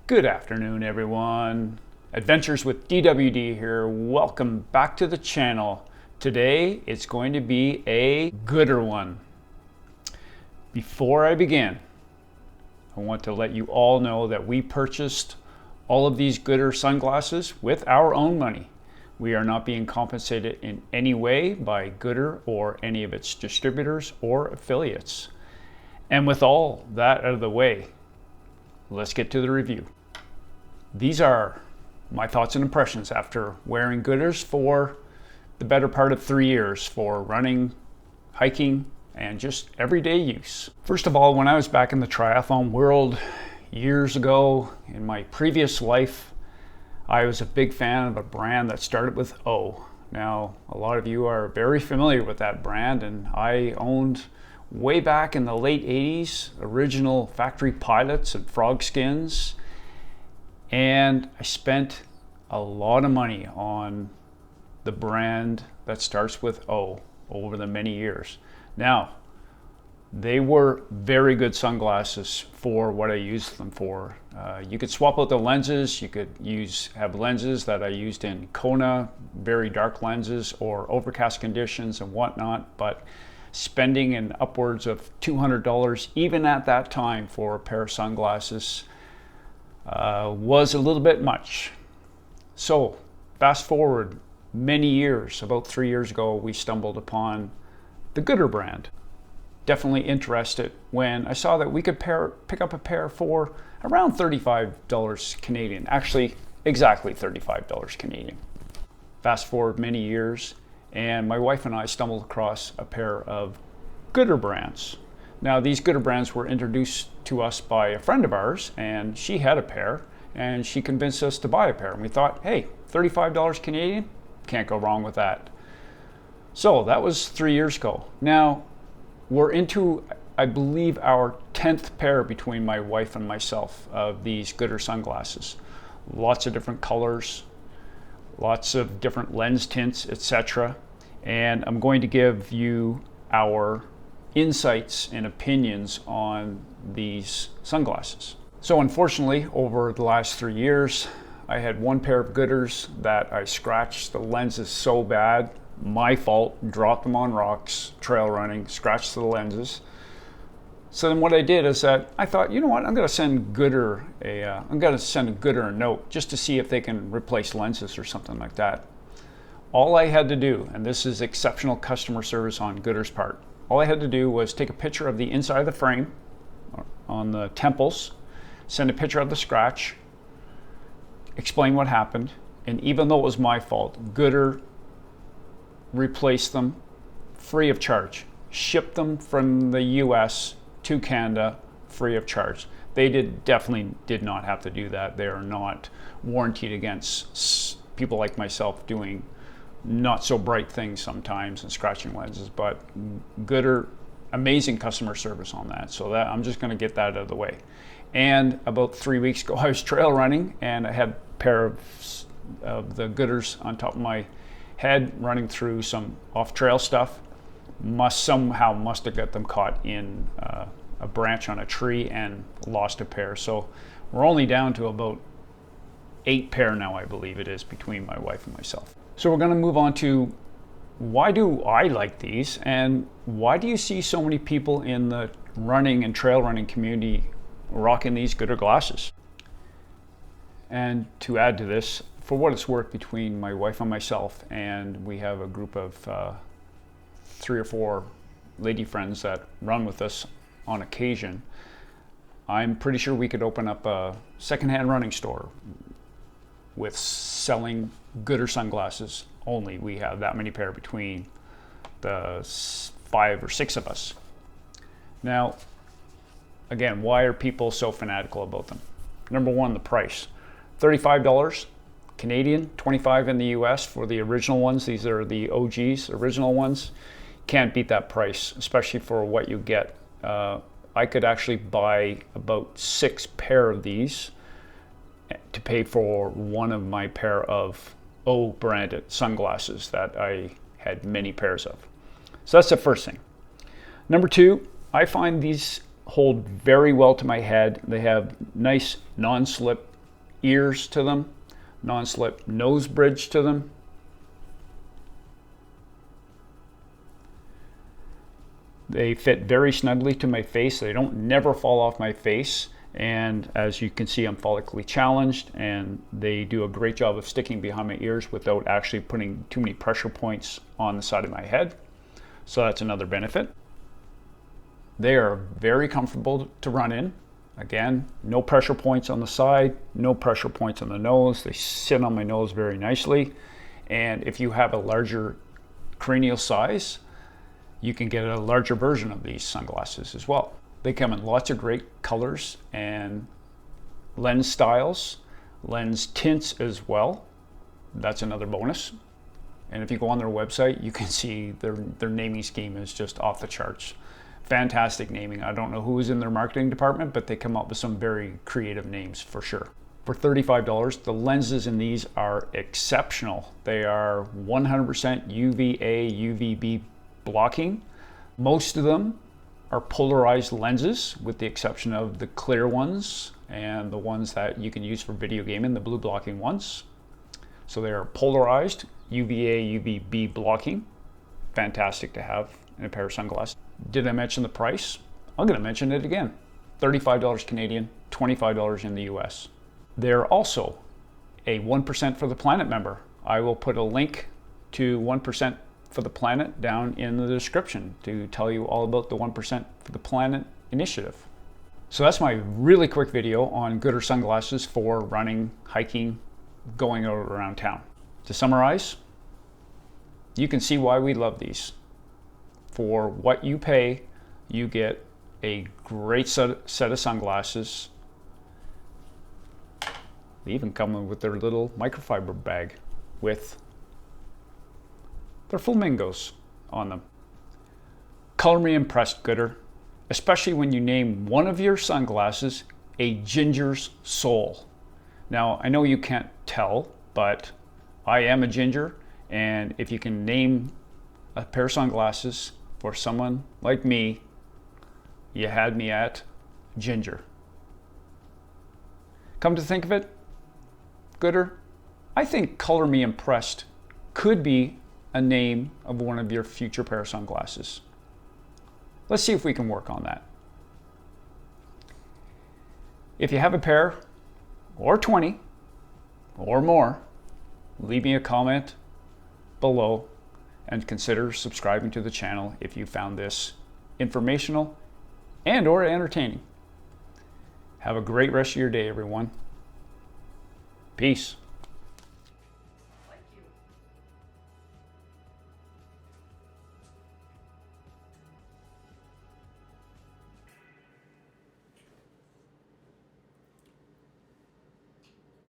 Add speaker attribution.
Speaker 1: Good afternoon, everyone. Adventures with DWD here. Welcome back to the channel. Today it's going to be a Goodr one. Before I begin, I want to let you all know that we purchased all of these Goodr sunglasses with our own money. We are not being compensated in any way by Goodr or any of its distributors or affiliates. And with all that out of the way, let's get to the review. These are my thoughts and impressions after wearing Goodrs for the better part of 3 years for running, hiking, and just everyday use. First of all, when I was back in the triathlon world years ago in my previous life, I was a big fan of a brand that started with O. Now, a lot of you are very familiar with that brand, and I owned way back in the late 80s, original factory pilots and frog skins. And I spent a lot of money on the brand that starts with O over the many years. Now, they were very good sunglasses for what I used them for. You could swap out the lenses. You could have lenses that I used in Kona, very dark lenses, or overcast conditions and whatnot. But spending in upwards of $200 even at that time for a pair of sunglasses was a little bit much. So fast forward many years, about 3 years ago, we stumbled upon the Goodr brand. Definitely interested when I saw that we could pick up a pair for around $35 Canadian. Actually, exactly $35 Canadian. Fast forward many years, and my wife and I stumbled across a pair of Goodr brands. Now, these Goodr brands were introduced to us by a friend of ours, and she had a pair, and she convinced us to buy a pair. And we thought, hey, $35 Canadian, can't go wrong with that. So that was 3 years ago. Now, we're into, I believe, our 10th pair between my wife and myself of these Goodr sunglasses. Lots of different colors, lots of different lens tints, etc. And I'm going to give you our insights and opinions on these sunglasses. So unfortunately, over the last 3 years, I had one pair of Goodrs that I scratched the lenses so bad, my fault, dropped them on rocks, trail running, scratched the lenses. So then what I did is that I thought, you know what, I'm going to send Goodr a note just to see if they can replace lenses or something like that. All I had to do, and this is exceptional customer service on Goodr's part, all I had to do was take a picture of the inside of the frame on the temples, send a picture of the scratch, explain what happened, and even though it was my fault, Goodr replaced them free of charge, shipped them from the US to Canada free of charge. They definitely did not have to do that. They are not warranted against people like myself doing not so bright things sometimes and scratching lenses, but Goodr, amazing customer service on that. So that I'm just going to get that out of the way. And about 3 weeks ago, I was trail running and I had a pair of the Goodrs on top of my head running through some off-trail stuff. Must have got them caught in a branch on a tree and lost a pair. So we're only down to about 8 pair now, I believe it is, between my wife and myself. So we're going to move on to why do I like these, and why do you see so many people in the running and trail running community rocking these Goodr glasses? And to add to this, for what it's worth, between my wife and myself, and we have a group of 3 or 4 lady friends that run with us on occasion, I'm pretty sure we could open up a secondhand running store with selling Goodr sunglasses only. We have that many pair between the 5 or 6 of us. Now, again, why are people so fanatical about them? Number one, the price. $35 Canadian, $25 in the US for the original ones. These are the OGs, original ones. Can't beat that price, especially for what you get. I could actually buy about 6 pair of these to pay for one of my pair of O branded sunglasses that I had many pairs of. So that's the first thing. Number two, I find these hold very well to my head. They have nice non-slip ears to them, non-slip nose bridge to them. They fit very snugly to my face. They don't never fall off my face. And as you can see, I'm follically challenged, and they do a great job of sticking behind my ears without actually putting too many pressure points on the side of my head. So that's another benefit. They are very comfortable to run in. Again, no pressure points on the side, no pressure points on the nose. They sit on my nose very nicely. And if you have a larger cranial size, you can get a larger version of these sunglasses as well. They come in lots of great colors and lens styles, lens tints as well. That's another bonus. And if you go on their website, you can see their naming scheme is just off the charts. Fantastic naming. I don't know who is in their marketing department, but they come up with some very creative names for sure. For $35, the lenses in these are exceptional. They are 100% UVA, UVB blocking. Most of them are polarized lenses, with the exception of the clear ones and the ones that you can use for video gaming, the blue blocking ones. So they are polarized, UVA, UVB blocking. Fantastic to have in a pair of sunglasses. Did I mention the price? I'm going to mention it again. $35 Canadian, $25 in the US. They're also a 1% for the Planet member. I will put a link to 1% for the Planet down in the description to tell you all about the 1% for the Planet initiative. So that's my really quick video on Goodr sunglasses for running, hiking, going out around town. To summarize, you can see why we love these. For what you pay, you get a great set of sunglasses. They even come with their little microfiber bag with their flamingos on them. Color me impressed, Goodr, especially when you name one of your sunglasses a ginger's soul. Now, I know you can't tell, but I am a ginger, and if you can name a pair of sunglasses for someone like me, you had me at ginger. Come to think of it, Goodr, I think Color Me Impressed could be a name of one of your future pair of sunglasses. Let's see if we can work on that. If you have a pair, or 20, or more, leave me a comment below and consider subscribing to the channel if you found this informational and or entertaining. Have a great rest of your day, everyone. Peace.